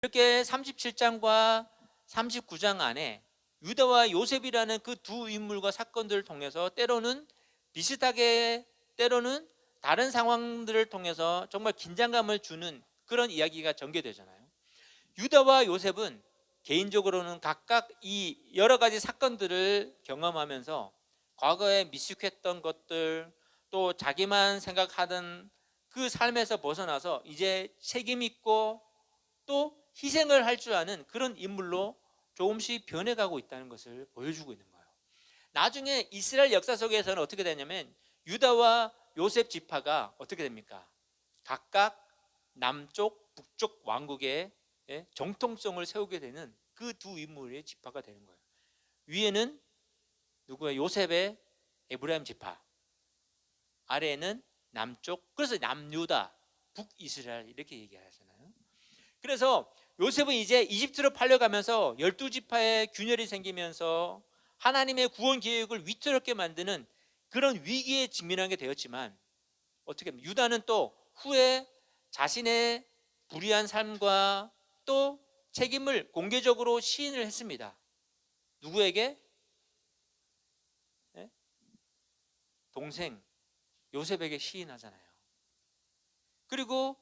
이렇게 37장과 39장 안에 유다와 요셉이라는 그 두 인물과 사건들을 통해서 때로는 비슷하게, 때로는 다른 상황들을 통해서 정말 긴장감을 주는 그런 이야기가 전개되잖아요. 유다와 요셉은 개인적으로는 각각 이 여러 가지 사건들을 경험하면서 과거에 미숙했던 것들, 또 자기만 생각하던 그 삶에서 벗어나서 이제 책임 있고 또 희생을 할 줄 아는 그런 인물로 조금씩 변해가고 있다는 것을 보여주고 있는 거예요. 나중에 이스라엘 역사 속에서는 어떻게 되냐면 유다와 요셉 지파가 어떻게 됩니까? 각각 남쪽, 북쪽 왕국의 정통성을 세우게 되는 그 두 인물의 지파가 되는 거예요. 위에는 누구예요? 요셉의 에브라임 지파, 아래에는 남쪽, 그래서 남유다, 북이스라엘 이렇게 얘기하잖아요. 그래서 요셉은 이제 이집트로 팔려가면서 12지파의 균열이 생기면서 하나님의 구원 계획을 위태롭게 만드는 그런 위기에 직면하게 되었지만, 어떻게 보면 유다는 또 후에 자신의 불의한 삶과 또 책임을 공개적으로 시인을 했습니다. 누구에게? 동생 요셉에게 시인하잖아요. 그리고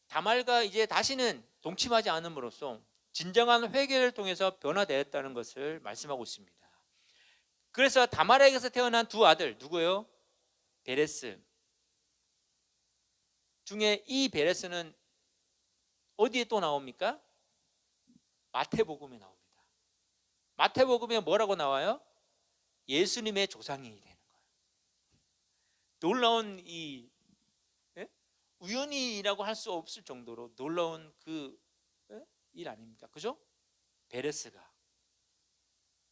다말과 이제 다시는 동침하지 않음으로써 진정한 회개를 통해서 변화되었다는 것을 말씀하고 있습니다. 그래서 다말에게서 태어난 두 아들 누구예요? 베레스 중에 이 베레스는 어디에 또 나옵니까? 마태복음에 나옵니다. 마태복음에 뭐라고 나와요? 예수님의 조상이 되는 거예요. 놀라운 이 우연이라고 할 수 없을 정도로 놀라운 그 일 아닙니까? 그죠? 베레스가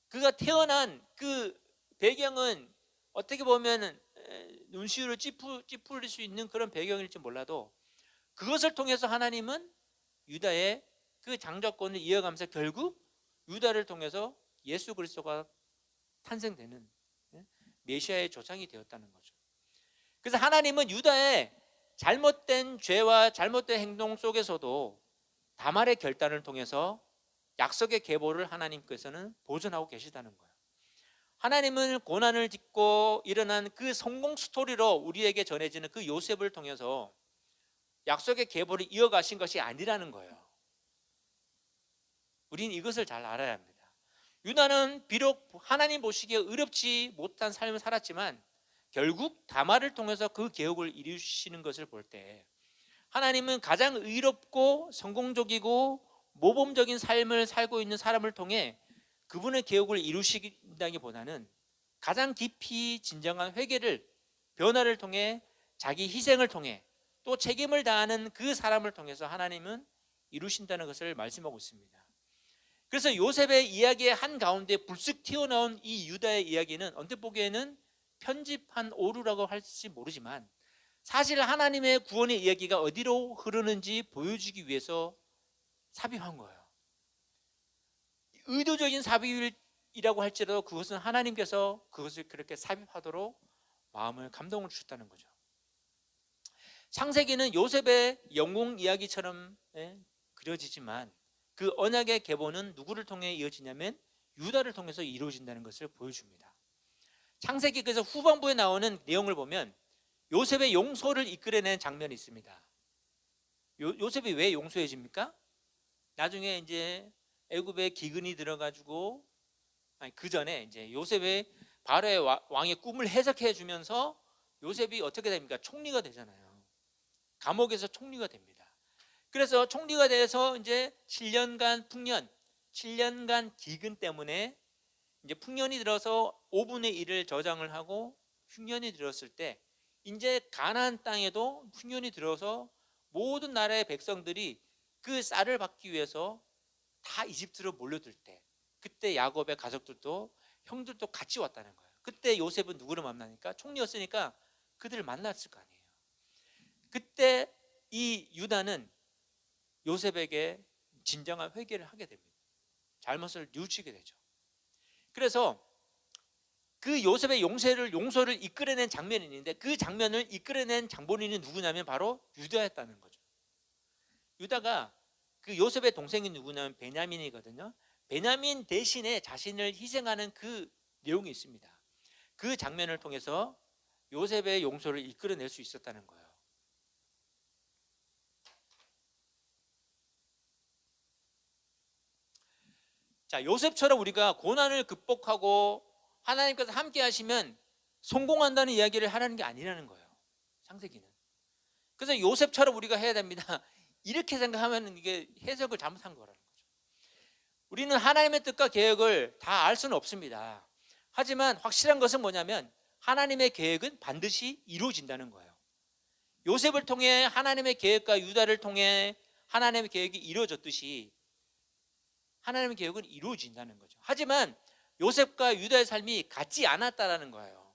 그가 태어난 그 배경은 어떻게 보면 눈시울을 찌푸릴 수 있는 그런 배경일지 몰라도 그것을 통해서 하나님은 유다의 그 장자권을 이어가면서 결국 유다를 통해서 예수 그리스도가 탄생되는 메시아의 조상이 되었다는 거죠. 그래서 하나님은 유다의 잘못된 죄와 잘못된 행동 속에서도 다말의 결단을 통해서 약속의 계보를 하나님께서는 보존하고 계시다는 거예요. 하나님은 고난을 딛고 일어난 그 성공 스토리로 우리에게 전해지는 그 요셉을 통해서 약속의 계보를 이어가신 것이 아니라는 거예요. 우리는 이것을 잘 알아야 합니다. 유다는 비록 하나님 보시기에 의롭지 못한 삶을 살았지만 결국 다말을 통해서 그 계획을 이루시는 것을 볼 때 하나님은 가장 의롭고 성공적이고 모범적인 삶을 살고 있는 사람을 통해 그분의 계획을 이루시긴다기보다는 가장 깊이 진정한 회개를, 변화를 통해 자기 희생을 통해 또 책임을 다하는 그 사람을 통해서 하나님은 이루신다는 것을 말씀하고 있습니다. 그래서 요셉의 이야기의 한가운데 불쑥 튀어나온 이 유다의 이야기는 언뜻 보기에는 편집한 오류라고 할지 모르지만 사실 하나님의 구원의 이야기가 어디로 흐르는지 보여주기 위해서 삽입한 거예요. 의도적인 삽입이라고 할지라도 그것은 하나님께서 그것을 그렇게 삽입하도록 마음을 감동을 주셨다는 거죠. 창세기는 요셉의 영웅 이야기처럼 그려지지만 그 언약의 계보는 누구를 통해 이어지냐면 유다를 통해서 이루어진다는 것을 보여줍니다. 창세기 그래서 후반부에 나오는 내용을 보면 요셉의 용서를 이끌어낸 장면이 있습니다. 요셉이 왜 용서해집니까? 나중에 이제 애굽에 기근이 들어가지고 그 전에 이제 요셉의 바로의 왕의 꿈을 해석해 주면서 요셉이 어떻게 됩니까? 총리가 되잖아요. 감옥에서 총리가 됩니다. 그래서 총리가 돼서 이제 7년간 풍년, 7년간 기근 때문에 이제 풍년이 들어서 5분의 1을 저장을 하고 흉년이 들었을 때 이제 가나안 땅에도 흉년이 들어서 모든 나라의 백성들이 그 쌀을 받기 위해서 다 이집트로 몰려들 때 그때 야곱의 가족들도 형들도 같이 왔다는 거예요. 그때 요셉은 누구를 만나니까 총리였으니까 그들을 만났을 거 아니에요. 그때 이 유다는 요셉에게 진정한 회개를 하게 됩니다. 잘못을 뉘우치게 되죠. 그래서 그 요셉의 용서를 이끌어낸 장면이 있는데 그 장면을 이끌어낸 장본인이 누구냐면 바로 유다였다는 거죠. 유다가 그 요셉의 동생이 누구냐면 베냐민이거든요. 베냐민 대신에 자신을 희생하는 그 내용이 있습니다. 그 장면을 통해서 요셉의 용서를 이끌어낼 수 있었다는 거예요. 자, 요셉처럼 우리가 고난을 극복하고 하나님께서 함께 하시면 성공한다는 이야기를 하라는 게 아니라는 거예요, 창세기는. 그래서 요셉처럼 우리가 해야 됩니다. 이렇게 생각하면 이게 해석을 잘못한 거라는 거죠. 우리는 하나님의 뜻과 계획을 다 알 수는 없습니다. 하지만 확실한 것은 뭐냐면 하나님의 계획은 반드시 이루어진다는 거예요. 요셉을 통해 하나님의 계획과 유다를 통해 하나님의 계획이 이루어졌듯이 하나님의 계획은 이루어진다는 거죠. 하지만 요셉과 유다의 삶이 같지 않았다라는 거예요.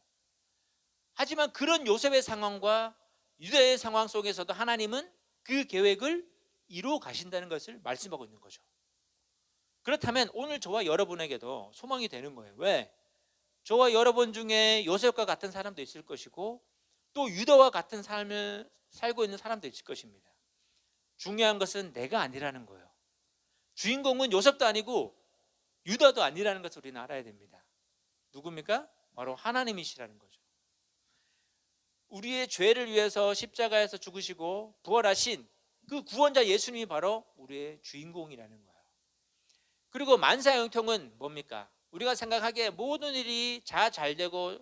하지만 그런 요셉의 상황과 유다의 상황 속에서도 하나님은 그 계획을 이루어 가신다는 것을 말씀하고 있는 거죠. 그렇다면 오늘 저와 여러분에게도 소망이 되는 거예요. 왜? 저와 여러분 중에 요셉과 같은 사람도 있을 것이고 또 유다와 같은 삶을 살고 있는 사람도 있을 것입니다. 중요한 것은 내가 아니라는 거예요. 주인공은 요셉도 아니고 유다도 아니라는 것을 우리는 알아야 됩니다. 누굽니까? 바로 하나님이시라는 거죠. 우리의 죄를 위해서 십자가에서 죽으시고 부활하신 그 구원자 예수님이 바로 우리의 주인공이라는 거예요. 그리고 만사형통은 뭡니까? 우리가 생각하기에 모든 일이 다 잘 되고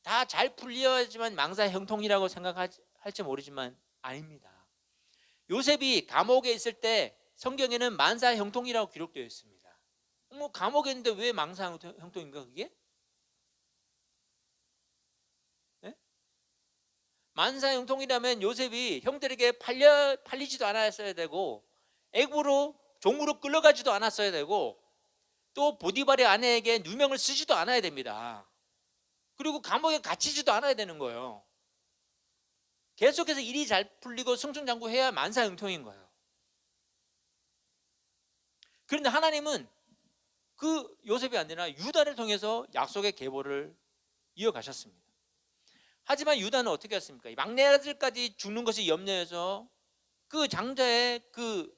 다 잘 풀려야지만 만사형통이라고 생각할지 모르지만 아닙니다. 요셉이 감옥에 있을 때 성경에는 만사형통이라고 기록되어 있습니다. 감옥에 있는데 왜 만사형통인가 그게? 네? 만사형통이라면 요셉이 형들에게 팔리지도 않았어야 되고 애굽으로 종으로 끌려가지도 않았어야 되고 또 보디발의 아내에게 누명을 쓰지도 않아야 됩니다. 그리고 감옥에 갇히지도 않아야 되는 거예요. 계속해서 일이 잘 풀리고 승승장구해야 만사형통인 거예요. 그런데 하나님은 그 요셉이 아니라 유다를 통해서 약속의 계보를 이어가셨습니다. 하지만 유다는 어떻게 했습니까? 막내 아들까지 죽는 것이 염려해서 그 장자의 그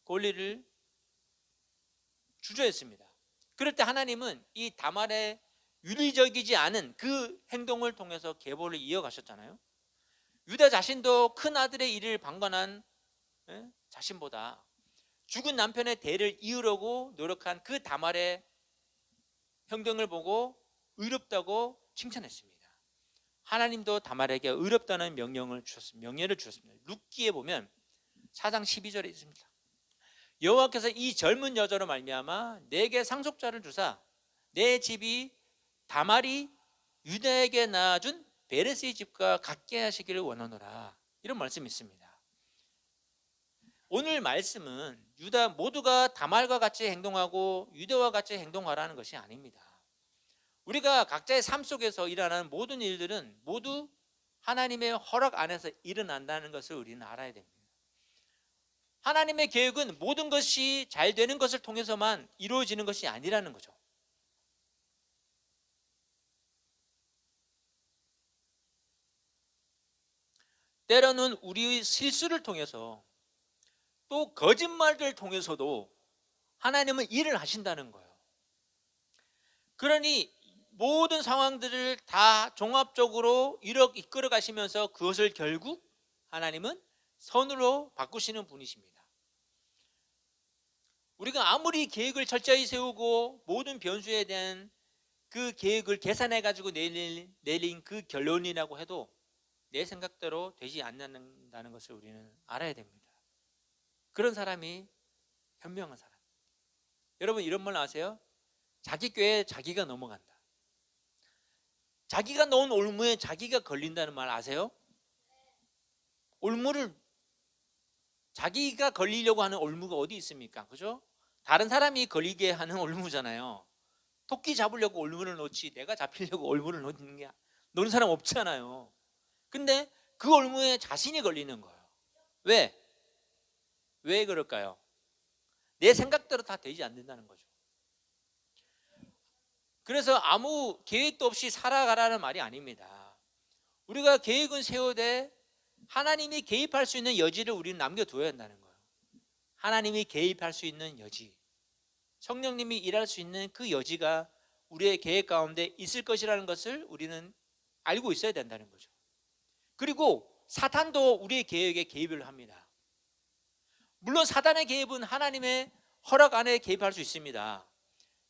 권리를 주저했습니다. 그럴 때 하나님은 이 다말의 윤리적이지 않은 그 행동을 통해서 계보를 이어가셨잖아요. 유다 자신도 큰 아들의 일을 방관한 자신보다 죽은 남편의 대를 이으려고 노력한 그 다말의 행동을 보고 의롭다고 칭찬했습니다. 하나님도 다말에게 의롭다는 명령을 주셨습니다. 룻기에 보면 4장 12절에 있습니다. 여호와께서 이 젊은 여자로 말미암아 내게 상속자를 주사 내 집이 다말이 유다에게 낳아준 베레스의 집과 같게 하시기를 원하노라. 이런 말씀이 있습니다. 오늘 말씀은 유다 모두가 다말과 같이 행동하고 유다와 같이 행동하라는 것이 아닙니다. 우리가 각자의 삶 속에서 일어나는 모든 일들은 모두 하나님의 허락 안에서 일어난다는 것을 우리는 알아야 됩니다. 하나님의 계획은 모든 것이 잘 되는 것을 통해서만 이루어지는 것이 아니라는 거죠. 때로는 우리의 실수를 통해서 또 거짓말을 통해서도 하나님은 일을 하신다는 거예요. 그러니 모든 상황들을 다 종합적으로 이끌어 가시면서 그것을 결국 하나님은 선으로 바꾸시는 분이십니다. 우리가 아무리 계획을 철저히 세우고 모든 변수에 대한 그 계획을 계산해 가지고 내린 그 결론이라고 해도 내 생각대로 되지 않는다는 것을 우리는 알아야 됩니다. 그런 사람이 현명한 사람. 여러분 이런 말 아세요? 자기 꾀에 자기가 넘어간다. 자기가 놓은 올무에 자기가 걸린다는 말 아세요? 올무를 자기가 걸리려고 하는 올무가 어디 있습니까? 그죠? 다른 사람이 걸리게 하는 올무잖아요. 토끼 잡으려고 올무를 놓지 내가 잡히려고 올무를 놓는 사람 없잖아요. 근데 그 올무에 자신이 걸리는 거예요. 왜? 왜 그럴까요? 내 생각대로 다 되지 않는다는 거죠. 그래서 아무 계획도 없이 살아가라는 말이 아닙니다. 우리가 계획은 세우되 하나님이 개입할 수 있는 여지를 우리는 남겨두어야 한다는 거예요. 하나님이 개입할 수 있는 여지, 성령님이 일할 수 있는 그 여지가 우리의 계획 가운데 있을 것이라는 것을 우리는 알고 있어야 된다는 거죠. 그리고 사탄도 우리의 계획에 개입을 합니다. 물론 사탄의 개입은 하나님의 허락 안에 개입할 수 있습니다.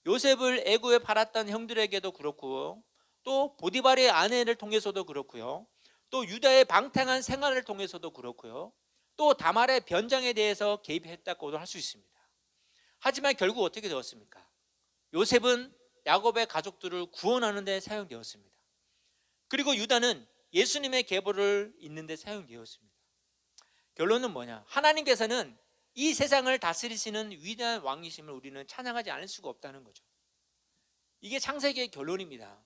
요셉을 애굽에 팔았던 형들에게도 그렇고, 또 보디발의 아내를 통해서도 그렇고요, 또 유다의 방탕한 생활을 통해서도 그렇고요, 또 다말의 변장에 대해서 개입했다고도 할 수 있습니다. 하지만 결국 어떻게 되었습니까? 요셉은 야곱의 가족들을 구원하는 데 사용되었습니다. 그리고 유다는 예수님의 계보를 잇는 데 사용되었습니다. 결론은 뭐냐? 하나님께서는 이 세상을 다스리시는 위대한 왕이심을 우리는 찬양하지 않을 수가 없다는 거죠. 이게 창세기의 결론입니다.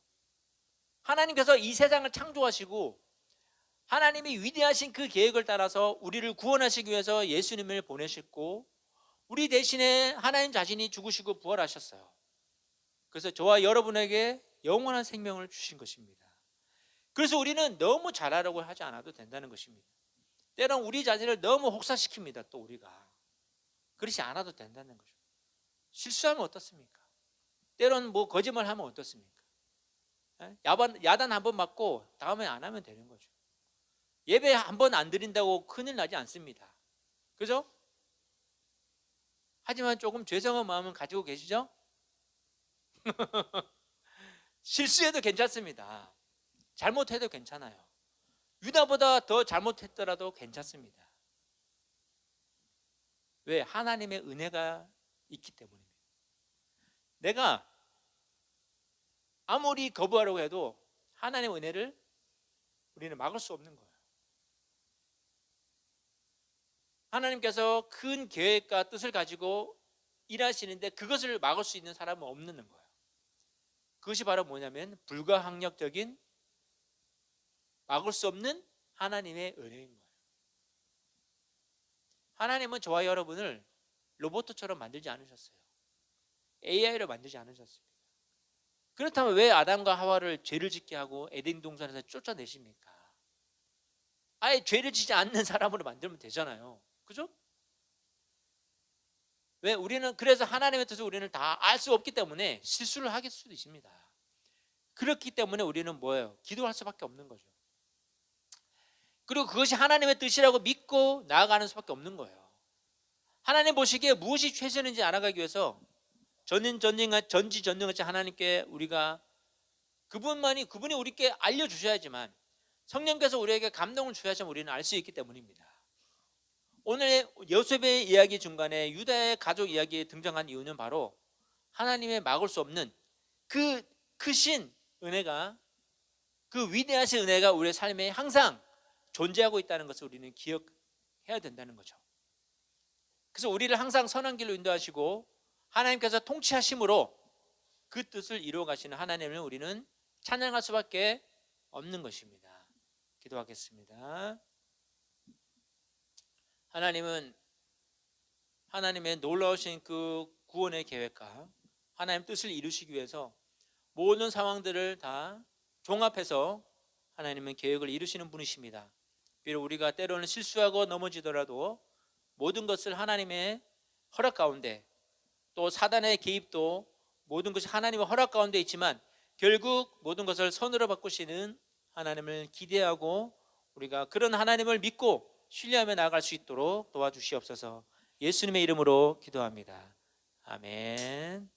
하나님께서 이 세상을 창조하시고 하나님이 위대하신 그 계획을 따라서 우리를 구원하시기 위해서 예수님을 보내셨고, 우리 대신에 하나님 자신이 죽으시고 부활하셨어요. 그래서 저와 여러분에게 영원한 생명을 주신 것입니다. 그래서 우리는 너무 잘하려고 하지 않아도 된다는 것입니다. 때론 우리 자신을 너무 혹사시킵니다. 또 우리가 그렇지 않아도 된다는 거죠. 실수하면 어떻습니까? 때론 뭐 거짓말하면 어떻습니까? 야단 한 번 맞고 다음에 안 하면 되는 거죠. 예배 한 번 안 드린다고 큰일 나지 않습니다. 그죠? 하지만 조금 죄송한 마음은 가지고 계시죠? 실수해도 괜찮습니다. 잘못해도 괜찮아요. 유다보다 더 잘못했더라도 괜찮습니다. 왜? 하나님의 은혜가 있기 때문입니다. 내가 아무리 거부하려고 해도 하나님의 은혜를 우리는 막을 수 없는 거예요. 하나님께서 큰 계획과 뜻을 가지고 일하시는데 그것을 막을 수 있는 사람은 없는 거예요. 그것이 바로 뭐냐면 불가항력적인, 막을 수 없는 하나님의 은혜인 거예요. 하나님은 저와 여러분을 로봇처럼 만들지 않으셨어요. AI로 만들지 않으셨습니다. 그렇다면 왜 아담과 하와를 죄를 짓게 하고 에덴 동산에서 쫓아내십니까? 아예 죄를 짓지 않는 사람으로 만들면 되잖아요. 그죠? 왜? 우리는 그래서 하나님의 뜻을 우리는 다 알 수 없기 때문에 실수를 하길 수도 있습니다. 그렇기 때문에 우리는 뭐예요? 기도할 수밖에 없는 거죠. 그리고 그것이 하나님의 뜻이라고 믿고 나아가는 수밖에 없는 거예요. 하나님 보시기에 무엇이 최선인지 알아가기 위해서 전지전능하신 하나님께 우리가 그분이 우리께 알려주셔야지만, 성령께서 우리에게 감동을 주셔야지만 우리는 알 수 있기 때문입니다. 오늘 요셉의 이야기 중간에 유다의 가족 이야기에 등장한 이유는 바로 하나님의 막을 수 없는 그 크신 은혜가, 그 위대하신 은혜가 우리의 삶에 항상 존재하고 있다는 것을 우리는 기억해야 된다는 거죠. 그래서 우리를 항상 선한 길로 인도하시고 하나님께서 통치하심으로 그 뜻을 이루어 가시는 하나님을 우리는 찬양할 수밖에 없는 것입니다. 기도하겠습니다. 하나님은 하나님의 놀라우신 그 구원의 계획과 하나님 뜻을 이루시기 위해서 모든 상황들을 다 종합해서 하나님은 계획을 이루시는 분이십니다. 비록 우리가 때로는 실수하고 넘어지더라도 모든 것을 하나님의 허락 가운데, 또 사단의 개입도 모든 것이 하나님의 허락 가운데 있지만 결국 모든 것을 선으로 바꾸시는 하나님을 기대하고 우리가 그런 하나님을 믿고 신뢰하며 나아갈 수 있도록 도와주시옵소서. 예수님의 이름으로 기도합니다. 아멘.